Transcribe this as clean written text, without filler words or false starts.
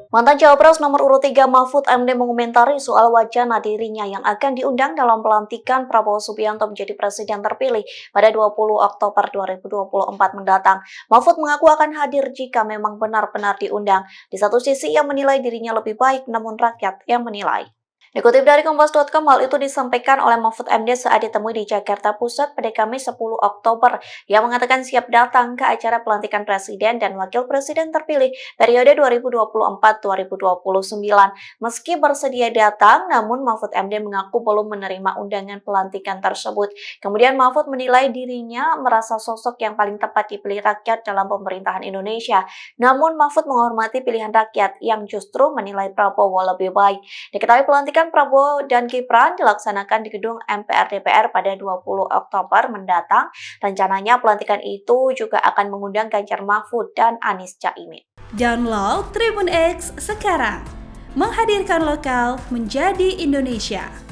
Mantan Cawapres nomor urut 3 Mahfud MD mengomentari soal wacana dirinya yang akan diundang dalam pelantikan Prabowo Subianto menjadi presiden terpilih pada 20 Oktober 2024 mendatang. Mahfud mengaku akan hadir jika memang benar-benar diundang. Di satu sisi ia menilai dirinya lebih baik, namun rakyat yang menilai. Dikutip dari Kompas.com, hal itu disampaikan oleh Mahfud MD saat ditemui di Jakarta Pusat pada Kamis 10 Oktober. Ia mengatakan siap datang ke acara pelantikan Presiden dan Wakil Presiden terpilih periode 2024-2029. Meski bersedia datang, namun Mahfud MD mengaku belum menerima undangan pelantikan tersebut. Kemudian Mahfud menilai dirinya merasa sosok yang paling tepat dipilih rakyat dalam pemerintahan Indonesia. Namun Mahfud menghormati pilihan rakyat yang justru menilai Prabowo lebih baik. Diketahui pelantikan Prabowo dan Gibran dilaksanakan di gedung MPR DPR pada 20 Oktober mendatang. Rencananya pelantikan itu juga akan mengundang Ganjar Mahfud dan Anies Caimin. Download Tribun X sekarang, menghadirkan lokal menjadi Indonesia.